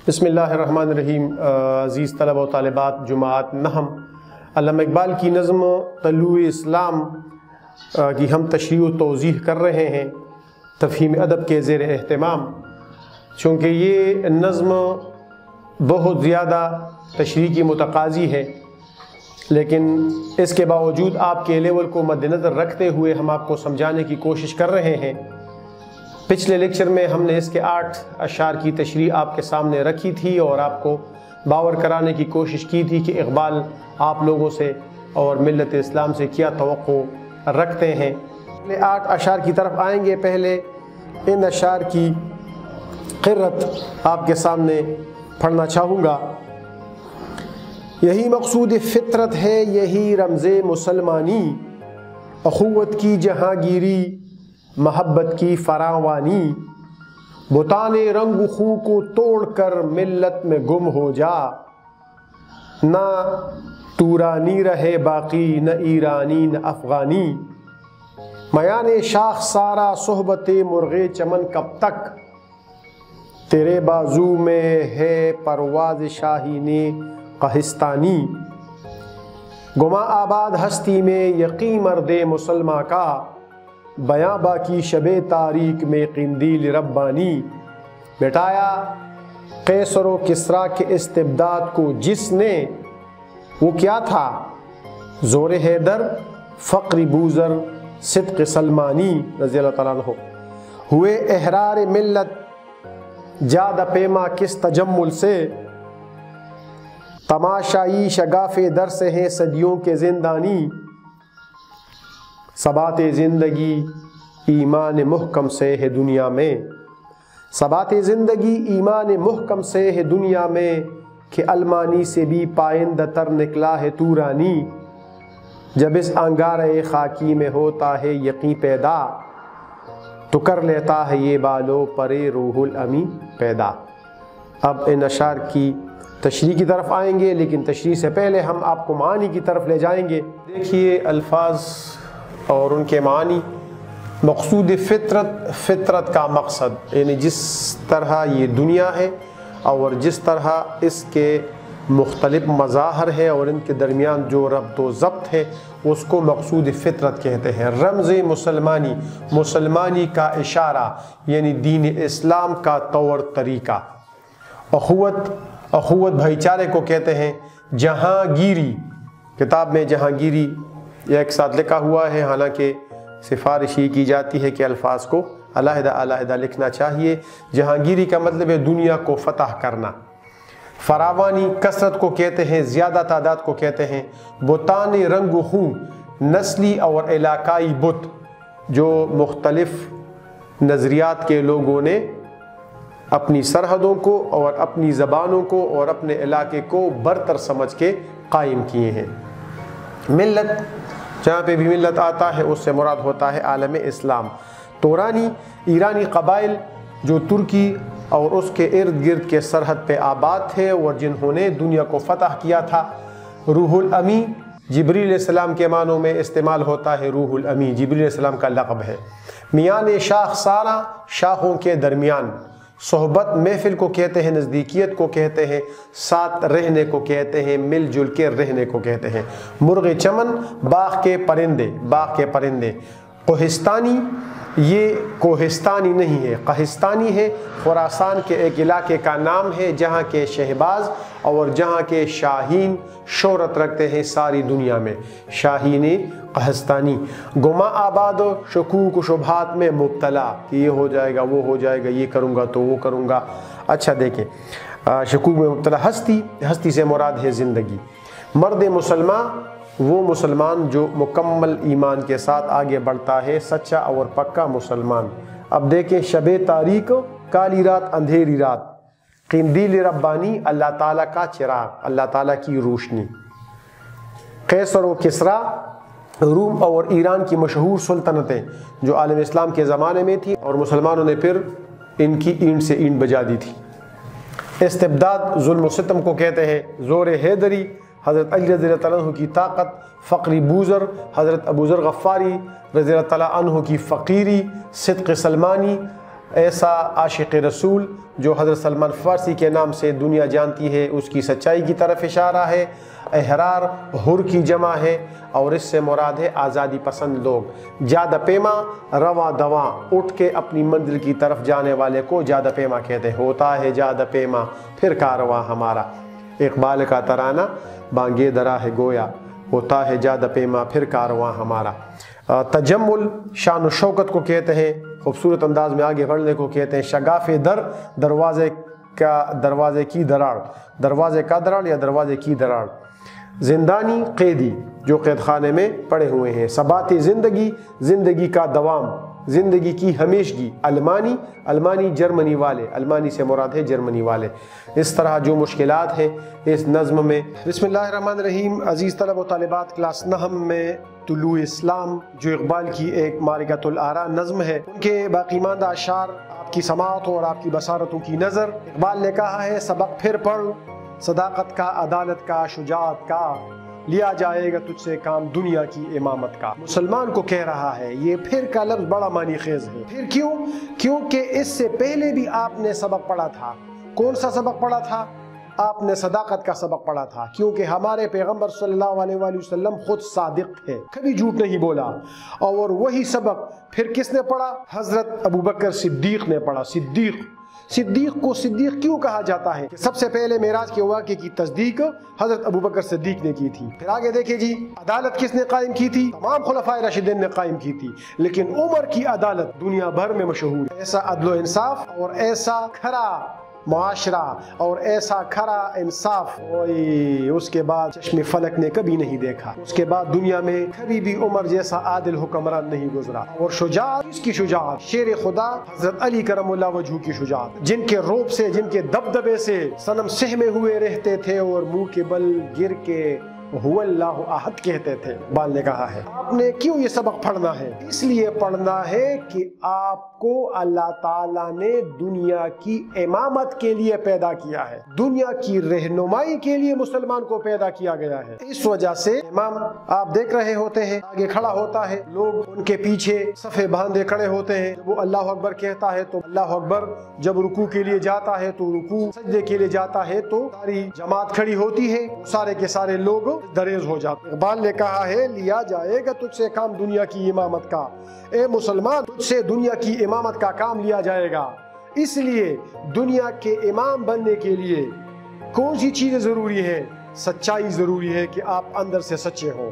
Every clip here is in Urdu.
بسم اللہ الرحمن الرحیم۔ عزیز طلبہ و طالبات جماعت نحم، علامہ اقبال کی نظم طلوع اسلام کی ہم تشریح و توضیح کر رہے ہیں تفہیم ادب کے زیر اہتمام۔ چونکہ یہ نظم بہت زیادہ تشریح کی متقاضی ہے، لیکن اس کے باوجود آپ کے لیول کو مد نظر رکھتے ہوئے ہم آپ کو سمجھانے کی کوشش کر رہے ہیں۔ پچھلے لیکچر میں ہم نے اس کے 8 اشعار کی تشریح آپ کے سامنے رکھی تھی اور آپ کو باور کرانے کی کوشش کی تھی کہ اقبال آپ لوگوں سے اور ملت اسلام سے کیا توقع رکھتے ہیں۔ 8 اشعار کی طرف آئیں گے۔ پہلے ان اشعار کی قرت آپ کے سامنے پڑھنا چاہوں گا۔ یہی مقصود فطرت ہے، یہی رمز مسلمانی، اخوت کی جہانگیری، محبت کی فراوانی، بتان رنگ و خو کو توڑ کر ملت میں گم ہو جا، نہ تورانی رہے باقی، نہ ایرانی نہ افغانی، میان شاخ سارا صحبت مرغ چمن کب تک، تیرے بازو میں ہے پرواز شاہین قہستانی، گما آباد ہستی میں یقین مرد مسلمہ کا، بیاں باقی شب تاریک میں قندیل ربانی، مٹایا قیصر و کسریٰ کے استبداد کو جس نے، وہ کیا تھا زور حیدر، فقر بوذر، صدق سلمانی رضی اللہ تعالیٰ عنہ، ہوئے احرار ملت جادہ پیما کس تجمل سے، تماشائی شگاف در سے ہیں صدیوں کے زندانی، ثبات زندگی ایمان محکم سے ہے دنیا میں، ثبات زندگی ایمان محکم سے ہے دنیا میں، کہ المانی سے بھی پائندہ تر نکلا ہے تورانی، جب اس انگارۂ خاکی میں ہوتا ہے یقین پیدا، تو کر لیتا ہے یہ بالو پرے روح الامی پیدا۔ اب ان اشعار کی تشریح کی طرف آئیں گے، لیکن تشریح سے پہلے ہم آپ کو معانی کی طرف لے جائیں گے۔ دیکھیے الفاظ اور ان کے معنی۔ مقصود فطرت کا مقصد، یعنی جس طرح یہ دنیا ہے اور جس طرح اس کے مختلف مظاہر ہیں اور ان کے درمیان جو ربط و ضبط ہے، اس کو مقصود فطرت کہتے ہیں۔ رمز مسلمانی، مسلمانی کا اشارہ، یعنی دین اسلام کا طور طریقہ۔ اخوت بھائی چارے کو کہتے ہیں۔ جہانگیری، کتاب میں جہانگیری ایک ساتھ لکھا ہوا ہے، حالانکہ سفارش یہ کی جاتی ہے کہ الفاظ کو علیحدہ علیحدہ لکھنا چاہیے۔ جہانگیری کا مطلب ہے دنیا کو فتح کرنا۔ فراوانی کثرت کو کہتے ہیں، زیادہ تعداد کو کہتے ہیں۔ بتان رنگ و خو، نسلی اور علاقائی بت، جو مختلف نظریات کے لوگوں نے اپنی سرحدوں کو اور اپنی زبانوں کو اور اپنے علاقے کو برتر سمجھ کے قائم کیے ہیں۔ ملت، جہاں پہ بھی ملت آتا ہے اس سے مراد ہوتا ہے عالم اسلام۔ تورانی، ایرانی قبائل جو ترکی اور اس کے ارد گرد کے سرحد پہ آباد تھے اور جنہوں نے دنیا کو فتح کیا تھا۔ روح الامی، جبریل علیہ السلام کے معنوں میں استعمال ہوتا ہے روح الامی، جبریل علیہ السلام کا لقب ہے۔ میان شاخ سارا، شاخوں کے درمیان۔ صحبت، محفل کو کہتے ہیں، نزدیکیت کو کہتے ہیں، ساتھ رہنے کو کہتے ہیں، مل جل کے رہنے کو کہتے ہیں۔ مرغ چمن، باغ کے پرندے۔ کوہستانی، یہ کوہستانی نہیں ہے، قہستانی ہے، خراسان کے ایک علاقے کا نام ہے جہاں کے شہباز اور جہاں کے شاہین شہرت رکھتے ہیں ساری دنیا میں، شاہین قہستانی۔ گما آباد، شکوک و شبہات میں مبتلا، کہ یہ ہو جائے گا، وہ ہو جائے گا، یہ کروں گا تو وہ کروں گا۔ اچھا دیکھیں، شکوک میں مبتلا۔ ہستی سے مراد ہے زندگی۔ مرد مسلمان، وہ مسلمان جو مکمل ایمان کے ساتھ آگے بڑھتا ہے، سچا اور پکا مسلمان۔ اب دیکھیں، شب تاریک، کالی رات، اندھیری رات۔ قندیل ربانی، اللہ تعالیٰ کا چراغ، اللہ تعالیٰ کی روشنی۔ قیصر و کسریٰ، روم اور ایران کی مشہور سلطنتیں جو عالم اسلام کے زمانے میں تھی اور مسلمانوں نے پھر ان کی اینٹ سے اینٹ بجا دی تھی۔ استبداد، ظلم و ستم کو کہتے ہیں۔ زور حیدری، حضرت علی رضی اللہ تعالیٰ عنہ کی طاقت۔ فقری بوذر، حضرت ابو ذر غفاری رضی اللہ تعالیٰ عنہ کی فقیری۔ صدق سلمانی، ایسا عاشق رسول جو حضرت سلمان فارسی کے نام سے دنیا جانتی ہے اس کی سچائی کی طرف اشارہ ہے۔ احرار حر کی جمع ہے اور اس سے مراد ہے آزادی پسند لوگ۔ جادہ پیما رواں دواں اٹھ کے اپنی منزل کی طرف جانے والے کو جادہ پیما کہتے ہیں۔ ہوتا ہے جادہ پیما پھر کارواں ہمارا، اقبال کا ترانہ بانگے درا ہے گویا، ہوتا ہے جادہ پیما پھر کارواں ہمارا۔ تجمل شان و شوکت کو کہتے ہیں، خوبصورت انداز میں آگے بڑھنے کو کہتے ہیں۔ شگاف در دروازے کی دراڑ، دروازے کا دراڑ یا دروازے کی دراڑ۔ زندانی قیدی جو قید خانے میں پڑے ہوئے ہیں۔ ثبات زندگی، زندگی کا دوام، زندگی کی ہمیشگی۔ المانی، المانی جرمنی والے، المانی سے مراد ہے جرمنی والے۔ اس طرح جو مشکلات ہیں اس نظم میں۔ بسم اللہ الرحمن الرحیم۔ عزیز طلب و طالبات، کلاس نحم میں طلوع اسلام جو اقبال کی ایک معرکۃ الآراء نظم ہے، ان کے باقی ماندہ اشعار آپ کی سماعت اور آپ کی بصارتوں کی نظر۔ اقبال نے کہا ہے سبق پھر پڑھ، صداقت کا، عدالت کا، شجاعت کا، لیا جائے گا تجھ سے کام دنیا کی امامت کا۔ مسلمان کو کہہ رہا ہے، یہ پھر کا لفظ بڑا معنی خیز ہے۔ پھر کیوں؟ کیونکہ اس سے پہلے بھی آپ نے سبق پڑھا تھا۔ کون سا سبق پڑھا تھا؟ آپ نے صداقت کا سبق پڑھا تھا، کیونکہ ہمارے پیغمبر صلی اللہ علیہ وآلہ وسلم خود صادق تھے، کبھی جھوٹ نہیں بولا۔ اور وہی سبق پھر کس نے پڑھا؟ حضرت ابوبکر صدیق نے پڑھا۔ صدیق کو صدیق کیوں کہا جاتا ہے؟ کہ سب سے پہلے معراج کے واقعے کی تصدیق حضرت ابوبکر صدیق نے کی تھی۔ پھر آگے دیکھیں جی، عدالت کس نے قائم کی تھی؟ تمام خلفائے راشدین نے قائم کی تھی، لیکن عمر کی عدالت دنیا بھر میں مشہور ہے۔ ایسا عدل و انصاف اور ایسا کھرا معاشرہ اور ایسا کھرا انصاف اس کے بعد چشم فلک نے کبھی نہیں دیکھا۔ اس کے بعد دنیا میں کبھی بھی عمر جیسا عادل حکمران نہیں گزرا۔ اور شجاعت، کس کی شجاعت؟ شیر خدا حضرت علی کرم اللہ وجہہ کی شجاعت، جن کے روب سے، جن کے دبدبے سے صنم سہمے ہوئے رہتے تھے اور منہ کے بل گر کے هو اللہ احد کہتے تھے۔ اقبال نے کہا ہے آپ نے کیوں یہ سبق پڑھنا ہے؟ اس لیے پڑھنا ہے کہ آپ کو اللہ تعالیٰ نے دنیا کی امامت کے لیے پیدا کیا ہے، دنیا کی رہنمائی کے لیے مسلمان کو پیدا کیا گیا ہے۔ اس وجہ سے امام آپ دیکھ رہے ہوتے ہیں، آگے کھڑا ہوتا ہے، لوگ ان کے پیچھے صفے باندھے کھڑے ہوتے ہیں۔ جب وہ اللہ اکبر کہتا ہے تو اللہ اکبر، جب رکوع کے لیے جاتا ہے تو رکوع، سجدے کے لیے جاتا ہے تو ساری جماعت کھڑی ہوتی ہے، سارے کے سارے لوگ دریز ہو جاتے۔ اقبال نے کہا ہے لیا جائے گا تجھ سے کام دنیا کی امامت کا، اے مسلمان تجھ سے دنیا کی امامت کا کام لیا جائے گا۔ اس لیے دنیا کے امام بننے کے لیے کون سی چیزیں ضروری ہے؟ سچائی ضروری ہے، کہ آپ اندر سے سچے ہوں،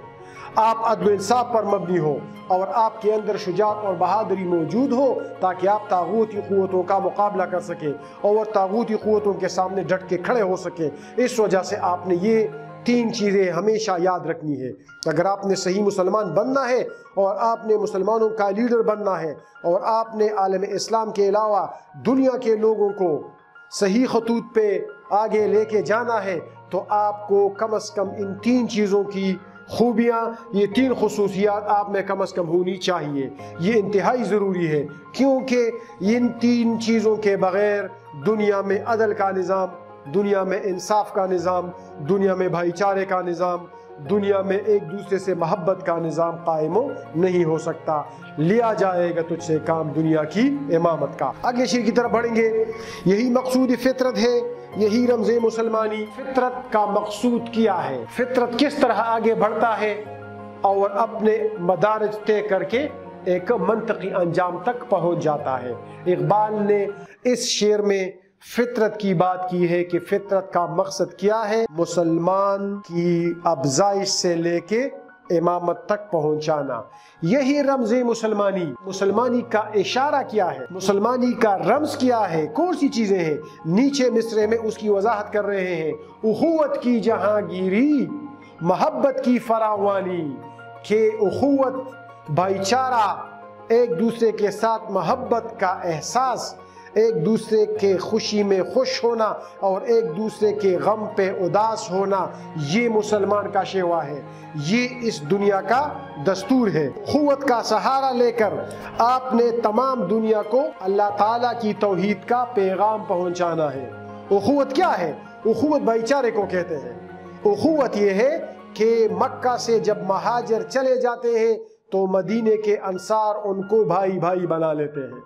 آپ عدل و انصاف پر مبنی ہو، اور آپ کے اندر شجاعت اور بہادری موجود ہو، تاکہ آپ طاغوتی قوتوں کا مقابلہ کر سکیں اور طاغوتی قوتوں کے سامنے ڈٹ کے کھڑے ہو سکیں۔ اس وجہ سے آپ نے یہ تین چیزیں ہمیشہ یاد رکھنی ہے۔ اگر آپ نے صحیح مسلمان بننا ہے اور آپ نے مسلمانوں کا لیڈر بننا ہے اور آپ نے عالم اسلام کے علاوہ دنیا کے لوگوں کو صحیح خطوط پہ آگے لے کے جانا ہے، تو آپ کو کم از کم ان تین چیزوں کی خوبیاں، یہ تین خصوصیات آپ میں کم از کم ہونی چاہیے۔ یہ انتہائی ضروری ہے، کیونکہ ان تین چیزوں کے بغیر دنیا میں عدل کا نظام، دنیا میں انصاف کا نظام، دنیا میں بھائی چارے کا نظام، دنیا میں ایک دوسرے سے محبت کا نظام قائم نہیں ہو سکتا۔ لیا جائے گا تجھ سے کام دنیا کی امامت کا۔ اگلے شعر کی طرف بڑھیں گے۔ یہی مقصود فطرت ہے، یہی رمز مسلمانی۔ فطرت کا مقصود کیا ہے؟ فطرت کس طرح آگے بڑھتا ہے اور اپنے مدارج طے کر کے ایک منطقی انجام تک پہنچ جاتا ہے۔ اقبال نے اس شعر میں فطرت کی بات کی ہے کہ فطرت کا مقصد کیا ہے؟ مسلمان کی افزائش سے لے کے امامت تک پہنچانا۔ یہی رمز مسلمانی۔ مسلمانی کا اشارہ کیا ہے؟ مسلمانی کا رمز کیا ہے؟ کون سی چیزیں ہیں؟ نیچے مصرے میں اس کی وضاحت کر رہے ہیں۔ اخوت کی جہانگیری، محبت کی فراوانی، کہ اخوت بھائی چارہ، ایک دوسرے کے ساتھ محبت کا احساس، ایک دوسرے کے خوشی میں خوش ہونا اور ایک دوسرے کے غم پہ اداس ہونا، یہ مسلمان کا شیوا ہے، یہ اس دنیا کا دستور ہے۔ اخوت کا سہارا لے کر آپ نے تمام دنیا کو اللہ تعالیٰ کی توحید کا پیغام پہنچانا ہے۔ اخوت کیا ہے؟ اخوت بھائی چارے کو کہتے ہیں۔ اخوت یہ ہے کہ مکہ سے جب مہاجر چلے جاتے ہیں تو مدینے کے انصار ان کو بھائی بھائی بنا لیتے ہیں،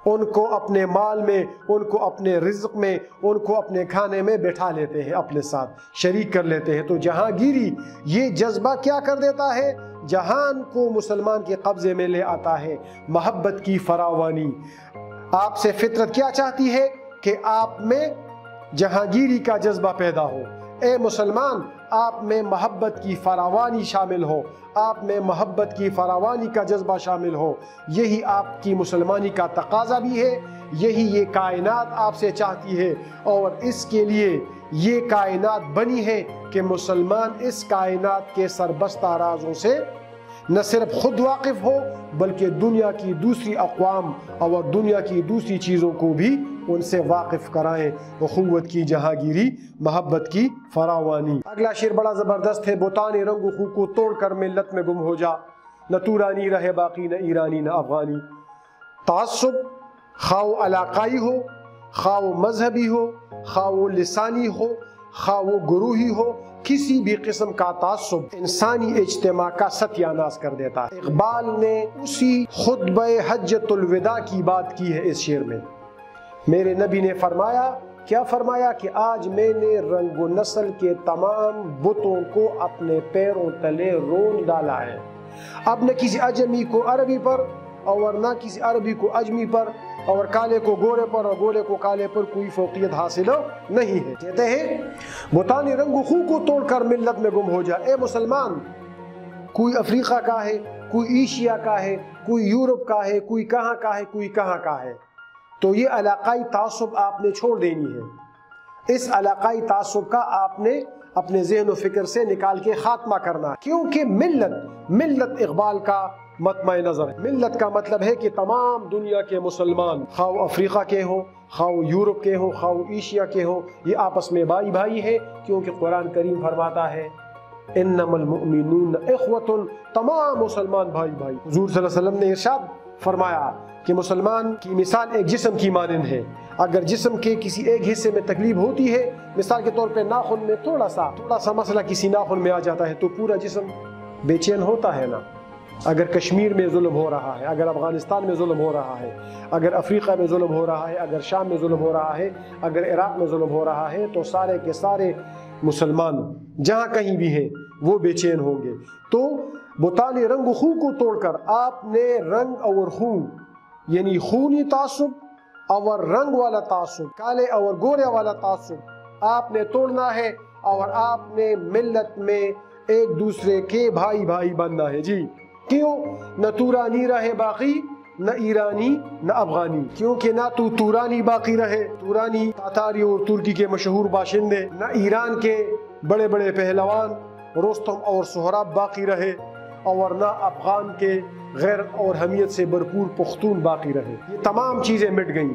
ان کو اپنے مال میں، ان کو اپنے رزق میں، ان کو اپنے کھانے میں بٹھا لیتے ہیں، اپنے ساتھ شریک کر لیتے ہیں۔ تو جہانگیری یہ جذبہ کیا کر دیتا ہے؟ جہان کو مسلمان کے قبضے میں لے آتا ہے، محبت کی فراوانی۔ آپ سے فطرت کیا چاہتی ہے؟ کہ آپ میں جہانگیری کا جذبہ پیدا ہو۔ اے مسلمان، آپ میں محبت کی فراوانی شامل ہو، آپ میں محبت کی فراوانی کا جذبہ شامل ہو۔ یہی آپ کی مسلمانی کا تقاضا بھی ہے، یہی یہ کائنات آپ سے چاہتی ہے، اور اس کے لیے یہ کائنات بنی ہے کہ مسلمان اس کائنات کے سربستہ رازوں سے نہ صرف خود واقف ہو بلکہ دنیا کی دوسری اقوام اور دنیا کی دوسری چیزوں کو بھی ان سے واقف کرائیں۔ اخوت کی جہانگیری، محبت کی فراوانی۔ اگلا شعر بڑا زبردست ہے۔ بتان رنگ و خو کو توڑ کر ملت میں گم ہو جا، نہ تورانی رہے باقی، نہ ایرانی نہ افغانی۔ تعصب خواہ علاقائی ہو، خواہ مذہبی ہو، خواہ لسانی ہو، خواہ گروہی ہو، کسی بھی قسم کا تعصب انسانی اجتماع کا ستیہ ناش کر دیتا ہے۔ اقبال نے اسی خطبہ حجۃ الوداع کی بات کی ہے اس شعر میں۔ میرے نبی نے فرمایا، کیا فرمایا؟ کہ آج میں نے رنگ و نسل کے تمام بتوں کو اپنے پیروں تلے رون ڈالا ہے۔ اب نہ کسی عجمی کو عربی پر اور نہ کسی عربی کو عجمی پر، اور کالے کو گورے پر اور گورے کو کالے پر کوئی فوقیت حاصل نہیں ہے۔ کہتے ہیں بتان رنگ و خو کو توڑ کر ملت میں گم ہو جا۔ اے مسلمان، کوئی افریقہ کا ہے، کوئی ایشیا کا ہے، کوئی یورپ کا ہے، کوئی کہاں کا ہے، کوئی کہاں کا ہے، تو یہ علاقائی تعصب آپ نے چھوڑ دینی ہے۔ اس علاقائی تعصب کا آپ نے اپنے ذہن و فکر سے نکال کے خاتمہ کرنا ہے، کیونکہ ملت اقبال کا مطمع نظر ہے۔ ملت کا مطلب ہے کہ تمام دنیا کے مسلمان، خواہ افریقہ کے ہوں، خواہ یورپ کے ہوں، خواہ ایشیا کے ہوں، یہ آپس میں بھائی بھائی ہے، کیونکہ قرآن کریم فرماتا ہے انما المؤمنون اخوۃ، تمام مسلمان بھائی بھائی۔ حضور صلی اللہ علیہ وسلم نے ارشاد فرمایا کہ مسلمان کی مثال ایک جسم کی مانند ہے۔ اگر جسم کے کسی ایک حصے میں تکلیف ہوتی ہے، مثال کے طور پہ ناخن میں تھوڑا سا مسئلہ کسی ناخن میں آ جاتا ہے تو پورا جسم بے چین ہوتا ہے نا۔ اگر کشمیر میں ظلم ہو رہا ہے، اگر افغانستان میں ظلم ہو رہا ہے، اگر افریقہ میں ظلم ہو رہا ہے، اگر شام میں ظلم ہو رہا ہے، اگر عراق میں ظلم ہو رہا ہے، تو سارے کے سارے مسلمان جہاں کہیں بھی ہیں وہ بے چین ہوں گے۔ تو بتان رنگ و خو کو توڑ کر آپ نے رنگ اور خون، یعنی خونی تعصب اور رنگ والا تعصب، کالے اور گورے والا تعصب آپ نے توڑنا ہے، اور آپ نے ملت میں ایک دوسرے کے بھائی بھائی بننا ہے۔ جی کیوں؟ نہ تورانی رہے باقی، نہ ایرانی نہ افغانی، کیونکہ نہ تو تورانی باقی رہے، تورانی تاتاری اور ترکی کے مشہور باشندے، نہ ایران کے بڑے بڑے پہلوان رستم اور سہراب باقی رہے، اور نہ افغان کے غیرت اور حمیت سے بھرپور پختون باقی رہے۔ یہ تمام چیزیں مٹ گئیں۔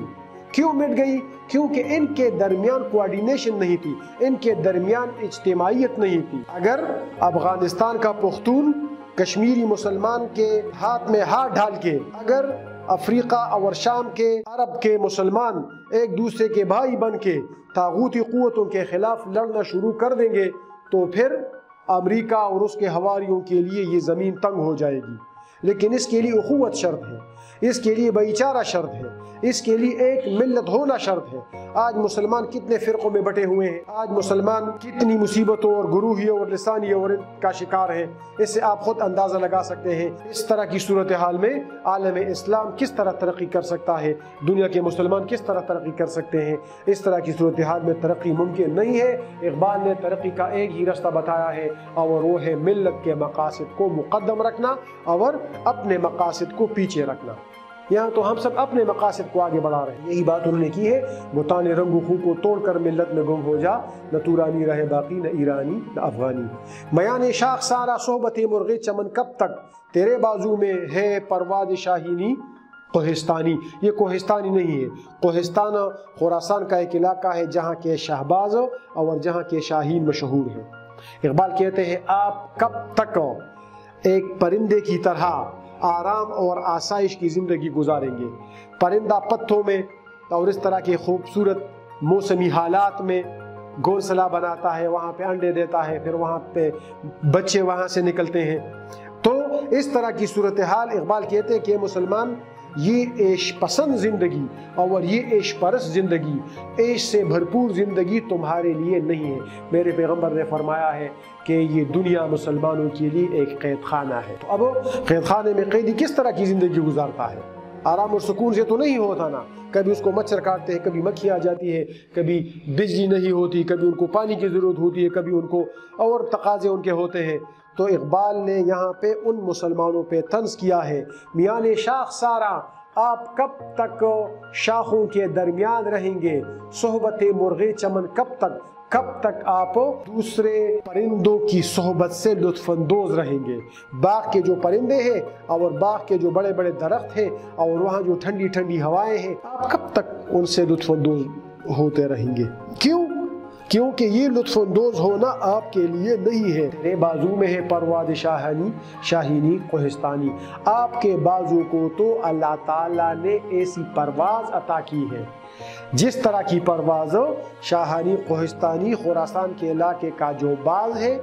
کیوں مٹ گئی؟ کیونکہ ان کے درمیان کوآرڈینیشن نہیں تھی، ان کے درمیان اجتماعیت نہیں تھی۔ اگر افغانستان کا پختون کشمیری مسلمان کے ہاتھ میں ہاتھ ڈال کے، اگر افریقہ اور شام کے عرب کے مسلمان ایک دوسرے کے بھائی بن کے طاغوتی قوتوں کے خلاف لڑنا شروع کر دیں گے، تو پھر امریکہ اور اس کے حواریوں کے لیے یہ زمین تنگ ہو جائے گی۔ لیکن اس کے لیے اخوت شرط ہے، اس کے لیے بھائی چارہ شرط ہے، اس کے لیے ایک ملت ہونا شرط ہے۔ آج مسلمان کتنے فرقوں میں بٹے ہوئے ہیں، آج مسلمان کتنی مصیبتوں اور گروہی اور لسانی اور کا شکار ہیں، اس سے آپ خود اندازہ لگا سکتے ہیں۔ اس طرح کی صورتحال میں عالم اسلام کس طرح ترقی کر سکتا ہے، دنیا کے مسلمان کس طرح ترقی کر سکتے ہیں۔ اس طرح کی صورتحال میں ترقی ممکن نہیں ہے۔ اقبال نے ترقی کا ایک ہی رستہ بتایا ہے، اور وہ ہے ملت کے مقاصد کو مقدم رکھنا اور اپنے مقاصد کو پیچھے رکھنا۔ یہاں تو ہم سب اپنے مقاصد کو آگے بڑھا رہے ہیں، یہی بات انہوں نے کی ہے۔ بتان رنگ و خو کو توڑ کر ملت میں گم ہو جا، نہ تورانی رہے باقی، نہ ایرانی نہ افغانی۔ میان شاخ سارا صحبت مرغ چمن کب تک، تیرے بازو میں ہے پرواد شاہینی کوہستانی۔ یہ کوہستانی نہیں ہے، کوہستان خراسان کا ایک علاقہ ہے جہاں کے شہباز اور جہاں کے شاہین مشہور ہیں۔ اقبال کہتے ہیں آپ کب تک ایک پرندے کی طرح آرام اور آسائش کی زندگی گزاریں گے؟ پرندہ پتھوں میں اور اس طرح کے خوبصورت موسمی حالات میں گھونسلہ بناتا ہے، وہاں پہ انڈے دیتا ہے، پھر وہاں پہ بچے وہاں سے نکلتے ہیں۔ تو اس طرح کی صورتحال اقبال کہتے ہیں کہ مسلمان یہ عیش پسند زندگی اور یہ عیش پرست زندگی، عیش سے بھرپور زندگی تمہارے لیے نہیں ہے۔ میرے پیغمبر نے فرمایا ہے کہ یہ دنیا مسلمانوں کے لیے ایک قید خانہ ہے۔ تو اب قید خانے میں قیدی کس طرح کی زندگی گزارتا ہے؟ آرام اور سکون سے تو نہیں ہوتا نا، کبھی اس کو مچھر کاٹتے ہیں، کبھی مکھی آ جاتی ہے، کبھی بجلی نہیں ہوتی، کبھی ان کو پانی کی ضرورت ہوتی ہے، کبھی ان کو اور تقاضے ان کے ہوتے ہیں۔ تو اقبال نے یہاں پہ ان مسلمانوں پہ طنز کیا ہے، میان شاخ سارا آپ کب تک شاخوں کے درمیان رہیں گے، صحبت مرغ چمن کب تک آپ دوسرے پرندوں کی صحبت سے لطف اندوز رہیں گے۔ باغ کے جو پرندے ہیں اور باغ کے جو بڑے بڑے درخت ہیں اور وہاں جو ٹھنڈی ٹھنڈی ہوائیں ہیں، آپ کب تک ان سے لطف اندوز ہوتے رہیں گے؟ کیونکہ یہ لطف اندوز ہونا آپ کے لیے نہیں ہے۔ تیرے بازو میں ہے پرواز شاہینی کوہستانی، آپ کے بازو کو تو اللہ تعالیٰ نے ایسی پرواز عطا کی ہے جس طرح کی پرواز شاہانی کوہستانی، خراسان کے علاقے کا جو باز ہے،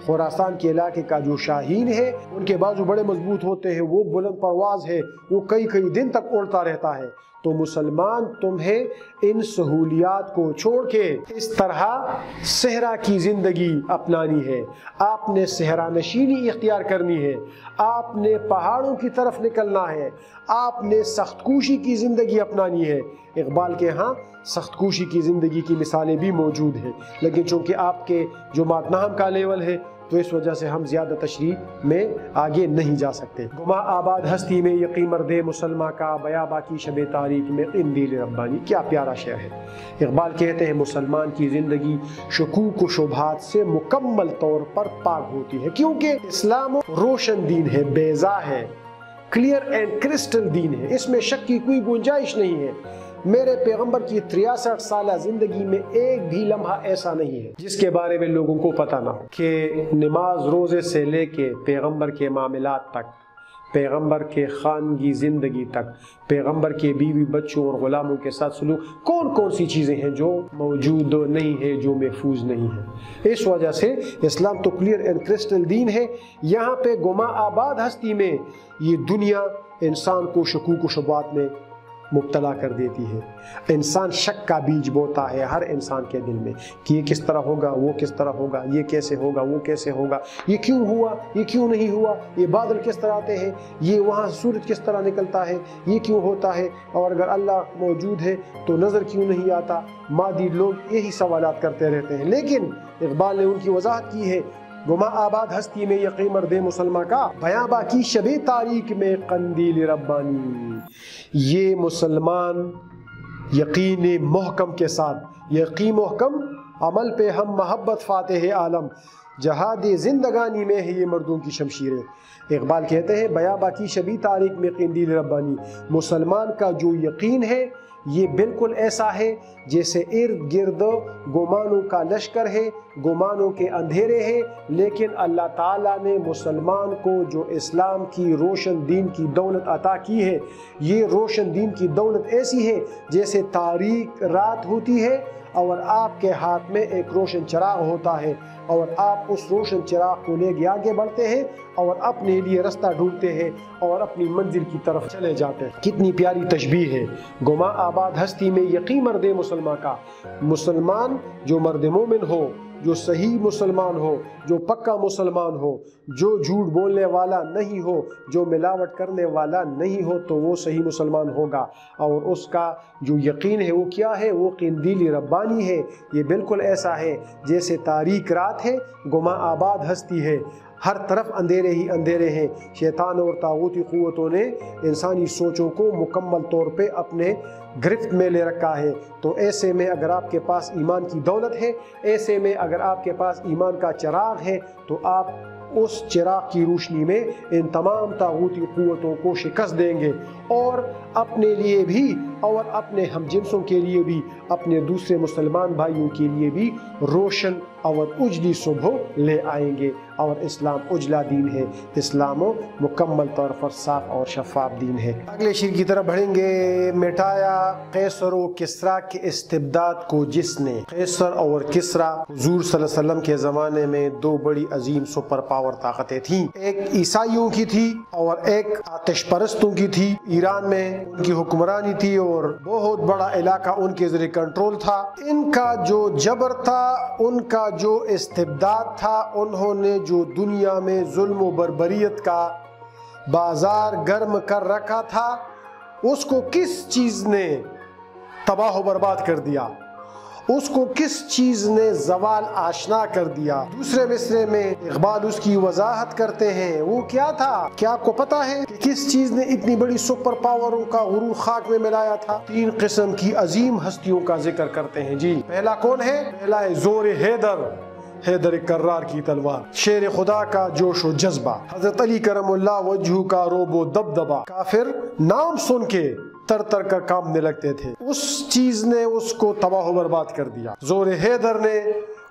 خراسان کے علاقے کا جو شاہین ہے، ان کے بازو بڑے مضبوط ہوتے ہیں، وہ بلند پرواز ہے، وہ کئی دن تک اڑتا رہتا ہے۔ تو مسلمان تمہیں ان سہولیات کو چھوڑ کے اس طرح صحرا کی زندگی اپنانی ہے، آپ نے صحرا نشینی اختیار کرنی ہے، آپ نے پہاڑوں کی طرف نکلنا ہے، آپ نے سخت کوشی کی زندگی اپنانی ہے۔ اقبال کے ہاں سخت کوشی کی زندگی کی مثالیں بھی موجود ہیں، لیکن چونکہ آپ کے جو ماتنہم کا لیول ہے تو اس وجہ سے ہم زیادہ تشریح میں آگے نہیں جا سکتے۔ گما آباد ہستی میں یقین مرد مسلمہ کا، بیاباں کی شب تاریک میں قندیل ربانی۔ کیا پیارا شعر ہے۔ اقبال کہتے ہیں مسلمان کی زندگی شکوک و شبہات سے مکمل طور پر پاک ہوتی ہے، کیونکہ اسلام روشن دین ہے، بیضا ہے، کلیئر اینڈ کرسٹل دین ہے، اس میں شک کی کوئی گنجائش نہیں ہے۔ میرے پیغمبر کی 63 سالہ زندگی میں ایک بھی لمحہ ایسا نہیں ہے جس کے بارے میں لوگوں کو پتہ نہ ہو کہ نماز روزے سے لے کے پیغمبر کے معاملات تک، پیغمبر کے خانگی زندگی تک، پیغمبر کے بیوی بچوں اور غلاموں کے ساتھ سلوک، کون سی چیزیں ہیں جو موجود نہیں ہے، جو محفوظ نہیں ہے۔ اس وجہ سے اسلام تو کلیئر اینڈ کرسٹل دین ہے۔ یہاں پہ گما آباد ہستی میں یہ دنیا انسان کو شکوک و شبہات میں مبتلا کر دیتی ہے۔ انسان شک کا بیج بوتا ہے ہر انسان کے دل میں کہ یہ کس طرح ہوگا، وہ کس طرح ہوگا، یہ کیسے ہوگا، وہ کیسے ہوگا، یہ کیوں ہوا، یہ کیوں نہیں ہوا، یہ بادل کس طرح آتے ہیں، یہ وہاں سورج کس طرح نکلتا ہے، یہ کیوں ہوتا ہے، اور اگر اللہ موجود ہے تو نظر کیوں نہیں آتا۔ مادی لوگ یہی سوالات کرتے رہتے ہیں، لیکن اقبال نے ان کی وضاحت کی ہے۔ گما آباد ہستی میں یقین مرد مسلمہ کا، بیاباں کی شب تاریک میں قندیل ربانی۔ یہ مسلمان یقین محکم کے ساتھ، یقین محکم عمل پہ ہم محبت فاتح عالم، جہاد زندگانی میں ہے یہ مردوں کی شمشیریں۔ اقبال کہتے ہیں بیاباں کی شب تاریک میں قندیل ربانی، مسلمان کا جو یقین ہے یہ بالکل ایسا ہے جیسے ارد گرد گمانوں کا لشکر ہے، گمانوں کے اندھیرے ہیں، لیکن اللہ تعالیٰ نے مسلمان کو جو اسلام کی روشن دین کی دولت عطا کی ہے، یہ روشن دین کی دولت ایسی ہے جیسے تاریک رات ہوتی ہے اور آپ کے ہاتھ میں ایک روشن چراغ ہوتا ہے، اور آپ اس روشن چراغ کو لے کے آگے بڑھتے ہیں اور اپنے لیے رستہ ڈھونڈتے ہیں اور اپنی منزل کی طرف چلے جاتے ہیں۔ کتنی پیاری تشبیہ ہے۔ گما آباد ہستی میں یقین مرد مسلمہ کا، مسلمان جو مرد مومن ہو، جو صحیح مسلمان ہو، جو پکا مسلمان ہو، جو جھوٹ بولنے والا نہیں ہو، جو ملاوٹ کرنے والا نہیں ہو، تو وہ صحیح مسلمان ہوگا، اور اس کا جو یقین ہے وہ کیا ہے؟ وہ قندیل ربانی ہے۔ یہ بالکل ایسا ہے جیسے تاریک رات ہے، گما آباد ہستی ہے، ہر طرف اندھیرے ہی اندھیرے ہیں۔ شیطان اور طاغوتی قوتوں نے انسانی سوچوں کو مکمل طور پہ اپنے گرفت میں لے رکھا ہے۔ تو ایسے میں اگر آپ کے پاس ایمان کی دولت ہے، ایسے میں اگر آپ کے پاس ایمان کا چراغ ہے، تو آپ اس چراغ کی روشنی میں ان تمام طاغوتی قوتوں کو شکست دیں گے اور اپنے لیے بھی اور اپنے ہم جنسوں کے لیے بھی، اپنے دوسرے مسلمان بھائیوں کے لیے بھی روشن اور اجلی صبح لے آئیں گے۔ اور اسلام اجلا دین ہے، اسلام مکمل طور پر صاف اور شفاف دین ہے۔ اگلے شعر کی طرف بڑھیں گے۔ مٹایا قیصر و کسریٰ کے استبداد کو جس نے۔ قیصر اور کسریٰ حضور صلی اللہ علیہ وسلم کے زمانے میں دو بڑی عظیم سپر پاور طاقتیں تھیں، ایک عیسائیوں کی تھی اور ایک آتش پرستوں کی تھی۔ ایران میں ان کی حکمرانی تھی اور بہت بڑا علاقہ ان کے زیر کنٹرول تھا۔ ان کا جو جبر تھا، ان کا جو استبداد تھا، انہوں نے جو دنیا میں ظلم و بربریت کا بازار گرم کر رکھا تھا، اس کو کس چیز نے تباہ و برباد کر دیا، اس کو کس چیز نے زوال آشنا کر دیا۔ دوسرے مصرے میں اقبال اس کی وضاحت کرتے ہیں، وہ کیا تھا؟ کیا آپ کو پتا ہے کہ کس چیز نے اتنی بڑی سپر پاوروں کا غرور خاک میں ملایا تھا؟ تین قسم کی عظیم ہستیوں کا ذکر کرتے ہیں جی۔ پہلا کون ہے؟ پہلا ہے زور حیدر، حیدر کرار کی تلوار، شیر خدا کا جوش و جذبہ، حضرت علی کرم اللہ وجہہ کا روب و دبدبا۔ کافر نام سن کے تر تر کر کامنے لگتے تھے، اس چیز نے اس کو تباہ و برباد کر دیا۔ زور حیدر نے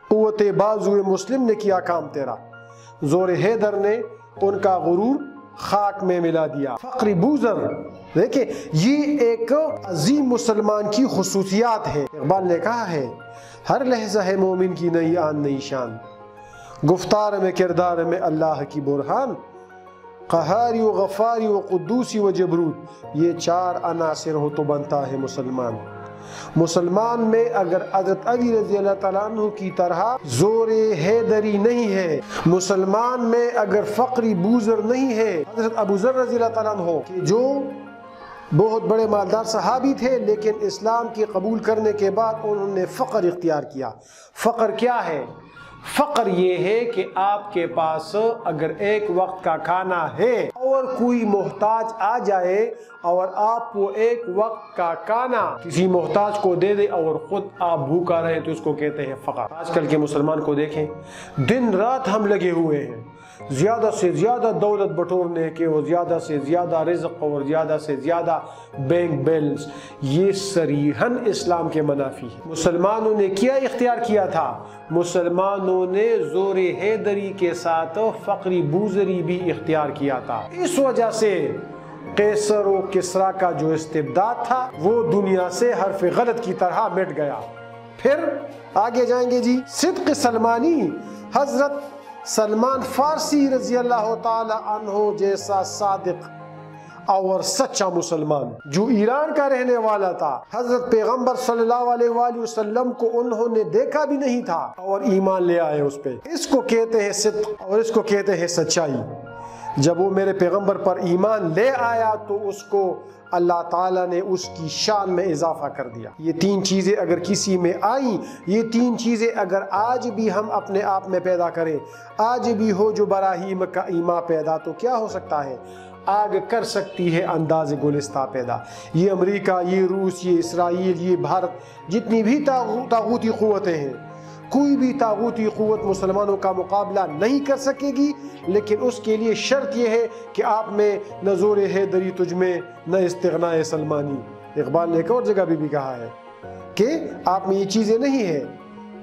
قوت بازو مسلم نے کیا کام تیرا، زور حیدر نے ان کا غرور خاک میں ملا دیا۔ فقر بوزر، دیکھیں یہ ایک عظیم مسلمان کی خصوصیات ہے۔ اقبال نے کہا ہے، ہر لحظہ ہے مومن کی نئی آن نئی شان، گفتار میں کردار میں اللہ کی برہان، قہاری و غفاری و قدوسی و جبروت، یہ چار عناصر ہو تو بنتا ہے مسلمان۔ مسلمان میں اگر حضرت علی رضی اللہ تعالیٰ عنہ کی طرح زور حیدری نہیں ہے، مسلمان میں اگر فقری بوزر نہیں ہے، حضرت ابو ذر رضی اللہ تعالیٰ عنہ کہ جو بہت بڑے مالدار صحابی تھے لیکن اسلام کے قبول کرنے کے بعد انہوں نے فقر اختیار کیا۔ فقر کیا ہے؟ فقر یہ ہے کہ آپ کے پاس اگر ایک وقت کا کھانا ہے اور کوئی محتاج آ جائے اور آپ وہ ایک وقت کا کھانا کسی محتاج کو دے دے اور خود آپ بھوکا رہے تو اس کو کہتے ہیں فقر۔ آج کل کے مسلمان کو دیکھیں، دن رات ہم لگے ہوئے ہیں زیادہ سے زیادہ دولت بٹورنے کے اور زیادہ سے زیادہ رزق اور زیادہ سے زیادہ بینک بیلنس، یہ صریحاً اسلام کے منافی ہے۔ مسلمانوں نے کیا اختیار کیا تھا؟ مسلمانوں نے زور حیدری کے ساتھ فقری بوزری بھی اختیار کیا تھا۔ اس وجہ سے قیصر و کسریٰ کا جو استبداد تھا وہ دنیا سے حرف غلط کی طرح مٹ گیا۔ پھر آگے جائیں گے جی۔ صدق سلمانی، حضرت سلمان فارسی رضی اللہ تعالی عنہ جیسا صادق اور سچا مسلمان جو ایران کا رہنے والا تھا، حضرت پیغمبر صلی اللہ علیہ وآلہ وسلم کو انہوں نے دیکھا بھی نہیں تھا اور ایمان لے آئے اس پہ، اس کو کہتے ہیں صدق اور اس کو کہتے ہیں سچائی۔ جب وہ میرے پیغمبر پر ایمان لے آیا تو اس کو اللہ تعالیٰ نے اس کی شان میں اضافہ کر دیا۔ یہ تین چیزیں اگر کسی میں آئیں، یہ تین چیزیں اگر آج بھی ہم اپنے آپ میں پیدا کریں، آج بھی ہو جو براہیم کا ایمان پیدا، تو کیا ہو سکتا ہے؟ آگ کر سکتی ہے انداز گلستہ پیدا۔ یہ امریکہ، یہ روس، یہ اسرائیل، یہ بھارت، جتنی بھی طاغوتی قوتیں ہیں، کوئی بھی طاغوتی قوت مسلمانوں کا مقابلہ نہیں کر سکے گی، لیکن اس کے لیے شرط یہ ہے کہ آپ میں نہ زور حیدری تجھ میں، نہ استغناء سلمانی۔ اقبال نے ایک اور جگہ بھی کہا ہے کہ آپ میں یہ چیزیں نہیں ہیں،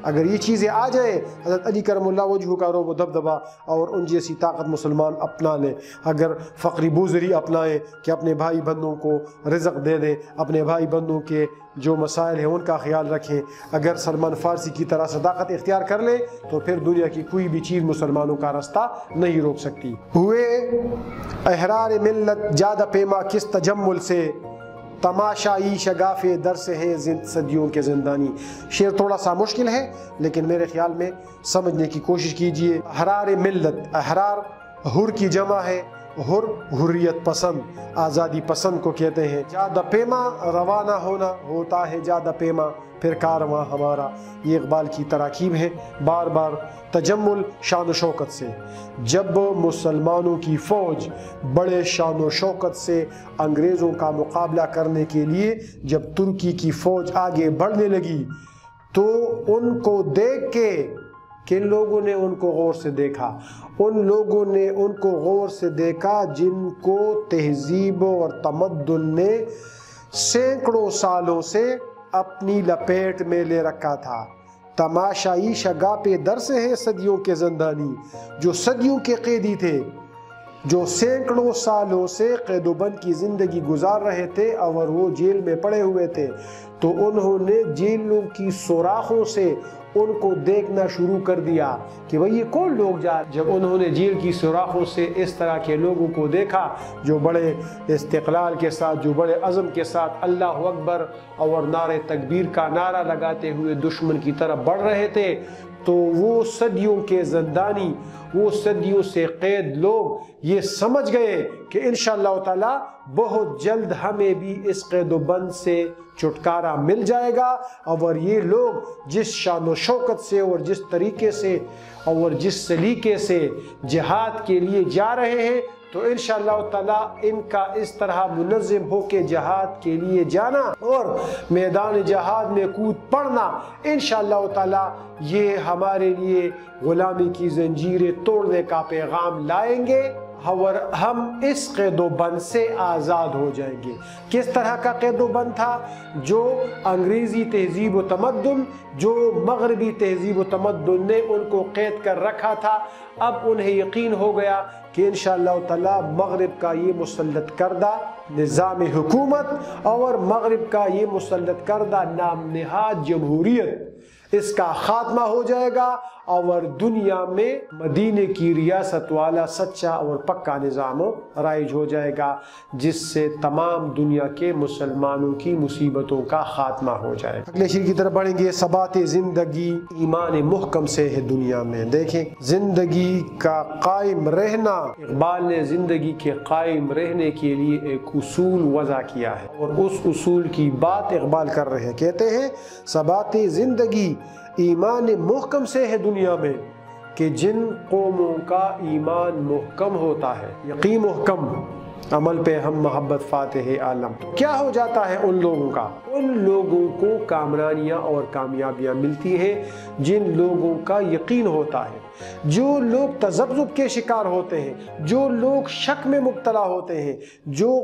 اگر یہ چیزیں آ جائیں، حضرت علی کرم اللہ وجہہ کا روب و دبدبا اور ان جیسی طاقت مسلمان اپنا لیں، اگر فقری بوزری اپنائیں کہ اپنے بھائی بندوں کو رزق دے دیں، اپنے بھائی بندوں کے جو مسائل ہیں ان کا خیال رکھیں، اگر سلمان فارسی کی طرح صداقت اختیار کر لیں تو پھر دنیا کی کوئی بھی چیز مسلمانوں کا راستہ نہیں روک سکتی۔ ہوئے احرار ملت جادہ پیما کس تجمل سے، تماشائی شگاف در سے ہیں صدیوں کے زندانی۔ شعر تھوڑا سا مشکل ہے لیکن میرے خیال میں سمجھنے کی کوشش کیجئے۔ احرار ملت، احرار حر کی جمع ہے، حر حریت پسند، آزادی پسند کو کہتے ہیں۔ جادہ پیما روانہ ہونا ہوتا ہے، جادہ پیما پھر کارواں ہمارا، یہ اقبال کی تراکیب ہے۔ بار بار تجمل شان و شوکت سے، جب مسلمانوں کی فوج بڑے شان و شوکت سے انگریزوں کا مقابلہ کرنے کے لیے جب ترکی کی فوج آگے بڑھنے لگی تو ان کو دیکھ کے کن لوگوں نے ان کو غور سے دیکھا؟ ان لوگوں نے ان کو غور سے دیکھا جن کو تہذیب اور تمدن نے سینکڑوں سالوں سے اپنی لپیٹ میں لے رکھا تھا۔ تماشائی شگاہ پہ در سے ہیں صدیوں کے زندانی، جو صدیوں کے قیدی تھے، جو سینکڑوں سالوں سے قید و بند کی زندگی گزار رہے تھے اور وہ جیل میں پڑے ہوئے تھے، تو انہوں نے جیلوں کی سوراخوں سے ان کو دیکھنا شروع کر دیا کہ بھئی یہ کون لوگ جب انہوں نے جیل کی سوراخوں سے اس طرح کے لوگوں کو دیکھا جو بڑے استقلال کے ساتھ، جو بڑے عزم کے ساتھ اللہ اکبر اور نعرہ تکبیر کا نعرہ لگاتے ہوئے دشمن کی طرف بڑھ رہے تھے، تو وہ صدیوں کے زندانی، وہ صدیوں سے قید لوگ یہ سمجھ گئے کہ انشاءاللہ تعالی بہت جلد ہمیں بھی اس قید و بند سے چھٹکارا مل جائے گا، اور یہ لوگ جس شان و شوکت سے اور جس طریقے سے اور جس سلیقے سے جہاد کے لیے جا رہے ہیں، تو انشاءاللہ تعالی ان کا اس طرح منظم ہو کے جہاد کے لیے جانا اور میدان جہاد میں کود پڑنا انشاءاللہ تعالی یہ ہمارے لیے غلامی کی زنجیریں توڑنے کا پیغام لائیں گے، اور ہم اس قید و بند سے آزاد ہو جائیں گے۔ کس طرح کا قید و بند تھا؟ جو انگریزی تہذیب و تمدن، جو مغربی تہذیب و تمدن نے ان کو قید کر رکھا تھا، اب انہیں یقین ہو گیا کہ انشاءاللہ تعالی مغرب کا یہ مسلط کردہ نظام حکومت اور مغرب کا یہ مسلط کردہ نام نہاد جمہوریت، اس کا خاتمہ ہو جائے گا اور دنیا میں مدینے کی ریاست والا سچا اور پکا نظام رائج ہو جائے گا، جس سے تمام دنیا کے مسلمانوں کی مصیبتوں کا خاتمہ ہو جائے گا۔ اگلے شیر کی طرف بڑھیں گے۔ ثبات زندگی ایمان محکم سے ہے دنیا میں۔ دیکھیں زندگی کا قائم رہنا، اقبال نے زندگی کے قائم رہنے کے لیے ایک اصول وضع کیا ہے، اور اس اصول کی بات اقبال کر رہے ہیں۔ کہتے ہیں ثبات زندگی ایمان محکم سے ہے دنیا میں، کہ جن قوموں کا ایمان محکم ہوتا ہے، یقین محکم، عمل پہ ہم محبت فاتح عالم، تو کیا ہو جاتا ہے ان لوگوں کا؟ ان لوگوں کو کامرانیاں اور کامیابیاں ملتی ہیں جن لوگوں کا یقین ہوتا ہے۔ جو لوگ تذبذب کے شکار ہوتے ہیں، جو لوگ شک میں مبتلا ہوتے ہیں، جو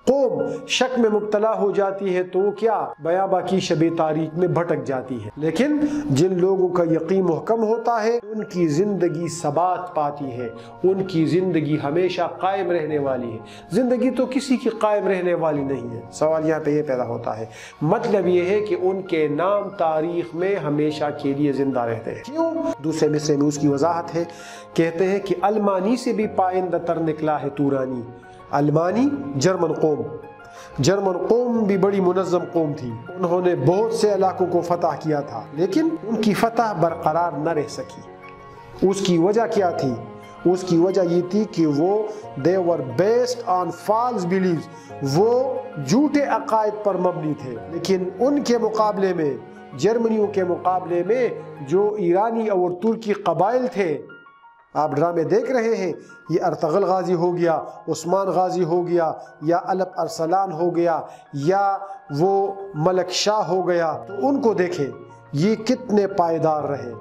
قوم شک میں مبتلا ہو جاتی ہے تو وہ کیا بیاباں کی شب تاریک میں بھٹک جاتی ہے، لیکن جن لوگوں کا یقین محکم ہوتا ہے ان کی زندگی ثبات پاتی ہے، ان کی زندگی ہمیشہ قائم رہنے والی ہے۔ زندگی تو کسی کی قائم رہنے والی نہیں ہے۔ سوال یہاں پہ یہ پیدا ہوتا ہے، مطلب یہ ہے کہ ان کے نام تاریخ میں ہمیشہ کے لیے زندہ رہتے ہیں۔ کیوں؟ دوسرے مصرے میں اس کی وضاحت ہے، کہتے ہیں کہ المانی سے بھی پائندہ تر نکلا ہے تورانی۔ المانی جرمن قوم بھی بڑی منظم قوم تھی، انہوں نے بہت سے علاقوں کو فتح کیا تھا، لیکن ان کی فتح برقرار نہ رہ سکی۔ اس کی وجہ کیا تھی؟ اس کی وجہ یہ تھی کہ وہ they were based on false beliefs، وہ جھوٹے عقائد پر مبنی تھے۔ لیکن ان کے مقابلے میں، جرمنیوں کے مقابلے میں جو ایرانی اور ترکی قبائل تھے، آپ ڈرامے دیکھ رہے ہیں، یہ ارطغرل غازی ہو گیا، عثمان غازی ہو گیا، یا الپ ارسلان ہو گیا، یا وہ ملک شاہ ہو گیا، تو ان کو دیکھیں یہ کتنے پائیدار رہے،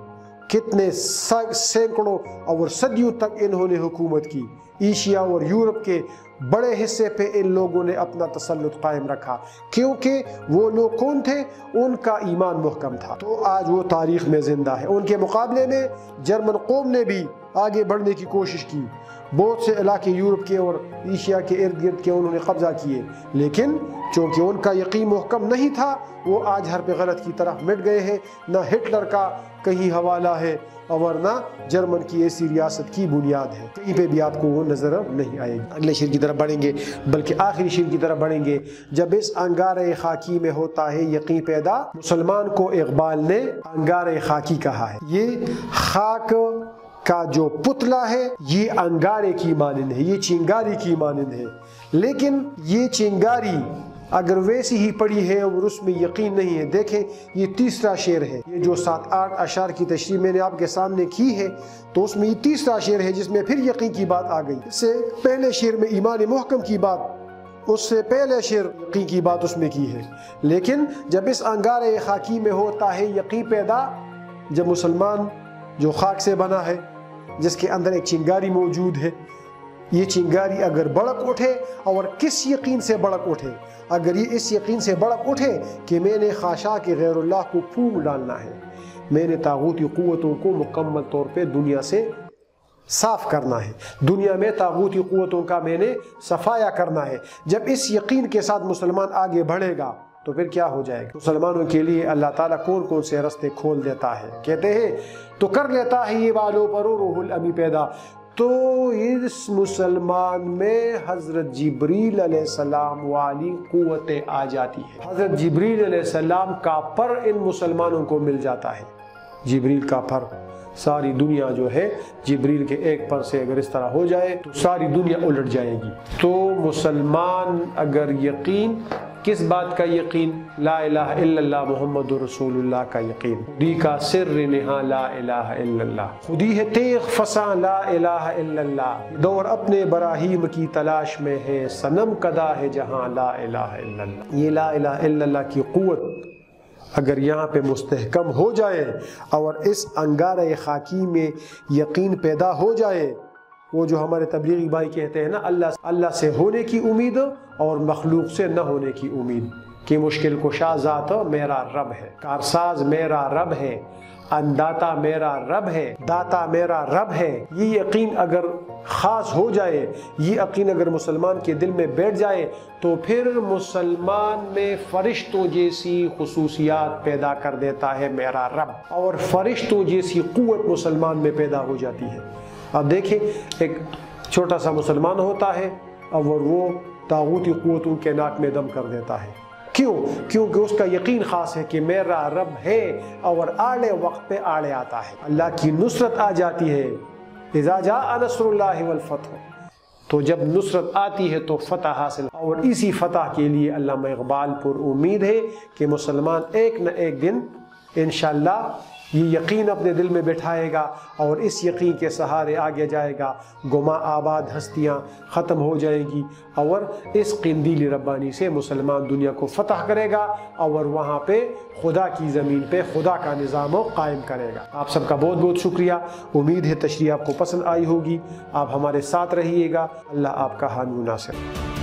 کتنے سینکڑوں اور صدیوں تک انہوں نے حکومت کی۔ ایشیا اور یورپ کے بڑے حصے پہ ان لوگوں نے اپنا تسلط قائم رکھا، کیونکہ وہ لوگ کون تھے؟ ان کا ایمان محکم تھا، تو آج وہ تاریخ میں زندہ ہے۔ ان کے مقابلے میں جرمن قوم نے بھی آگے بڑھنے کی کوشش کی، بہت سے علاقے یورپ کے اور ایشیا کے ارد گرد کے انہوں نے قبضہ کیے، لیکن چونکہ ان کا یقین محکم نہیں تھا، وہ آج ہر پہ غلط کی طرف مٹ گئے ہیں۔ نہ ہٹلر کا کہیں حوالہ ہے اور نہ جرمن کی ایسی ریاست کی بنیاد ہے، کہیں پہ بھی آپ کو وہ نظر نہیں آئے گی۔ اگلے شیر کی طرف بڑھیں گے، بلکہ آخری شیر کی طرف بڑھیں گے۔ جب اس انگارۂ خاکی میں ہوتا ہے یقین پیدا، مسلمان کو اقبال نے انگارۂ خاکی کہا ہے۔ یہ خاک کا جو پتلا ہے یہ انگارے کی مانند ہے، یہ چنگاری کی مانند ہے، لیکن یہ چنگاری اگر ویسی ہی پڑی ہے اور اس میں یقین نہیں ہے۔ دیکھیں یہ تیسرا شعر ہے، یہ جو 7-8 اشعار کی تشریح میں نے آپ کے سامنے کی ہے، تو اس میں یہ تیسرا شعر ہے جس میں پھر یقین کی بات آ گئی۔ اس سے پہلے شعر میں ایمان محکم کی بات، اس سے پہلے شعر یقین کی بات اس میں کی ہے، لیکن جب اس انگارۂ خاکی میں ہوتا ہے یقین پیدا، جب مسلمان جو خاک سے بنا ہے، جس کے اندر ایک چنگاری موجود ہے، یہ چنگاری اگر بڑک اٹھے، اور کس یقین سے بڑک اٹھے؟ اگر یہ اس یقین سے بڑک اٹھے کہ میں نے خاشاک کہ غیر اللہ کو پھونک ڈالنا ہے، میں نے طاغوتی قوتوں کو مکمل طور پہ دنیا سے صاف کرنا ہے، دنیا میں طاغوتی قوتوں کا میں نے صفایا کرنا ہے، جب اس یقین کے ساتھ مسلمان آگے بڑھے گا تو پھر کیا ہو جائے گا؟ مسلمانوں کے لیے اللہ تعالیٰ کون کون سے راستے کھول دیتا ہے؟ کہتے ہیں تو کر لیتا ہے یہ والوں پر روح الامی پیدا، تو اس مسلمان میں حضرت جبریل علیہ السلام والی قوتیں آ جاتی ہے، حضرت جبریل علیہ السلام کا پر ان مسلمانوں کو مل جاتا ہے، جبریل کا پر، ساری دنیا جو ہے جبریل کے ایک پر سے اگر اس طرح ہو جائے تو ساری دنیا الٹ جائے گی۔ تو مسلمان اگر یقین، کس بات کا یقین؟ لا الہ الا اللہ محمد رسول اللہ کا یقین، خودی کا سر نہا لا الہ الا اللہ، خودی ہے تیغ فساں لا الہ الا اللہ، دور اپنے براہیم کی تلاش میں ہے، صنم کدا ہے جہاں لا الہ الا اللہ۔ یہ لا الہ الا اللہ کی قوت اگر یہاں پہ مستحکم ہو جائے اور اس انگارہ خاکی میں یقین پیدا ہو جائے، وہ جو ہمارے تبلیغی بھائی کہتے ہیں نا، اللہ سے ہونے کی امید اور مخلوق سے نہ ہونے کی امید، کہ مشکل کشا ذات میرا رب ہے، کارساز میرا رب ہے، انداتا میرا رب ہے، داتا میرا رب ہے، یہ یقین اگر خاص ہو جائے، یہ یقین اگر مسلمان کے دل میں بیٹھ جائے تو پھر مسلمان میں فرشتوں جیسی خصوصیات پیدا کر دیتا ہے میرا رب، اور فرشتوں جیسی قوت مسلمان میں پیدا ہو جاتی ہے۔ اب دیکھیں ایک چھوٹا سا مسلمان ہوتا ہے اور وہ طاغوتی قوتوں کے ناک میں دم کر دیتا ہے، کیوں؟ کیونکہ اس کا یقین خاص ہے کہ میرا رب ہے، اور آڑے وقت پہ آڑے آتا ہے، اللہ کی نصرت آ جاتی ہے، اذا جاء نصر اللہ والفتح، تو جب نصرت آتی ہے تو فتح حاصل، اور اسی فتح کے لیے علامہ اقبال پر امید ہے کہ مسلمان ایک نہ ایک دن انشاءاللہ یہ یقین اپنے دل میں بٹھائے گا، اور اس یقین کے سہارے آگے جائے گا، گما آباد ہستیاں ختم ہو جائیں گی، اور اس قندیل ربانی سے مسلمان دنیا کو فتح کرے گا، اور وہاں پہ خدا کی زمین پہ خدا کا نظام قائم کرے گا۔ آپ سب کا بہت بہت شکریہ، امید ہے تشریح آپ کو پسند آئی ہوگی، آپ ہمارے ساتھ رہیے گا، اللہ آپ کا حامی و ناصر۔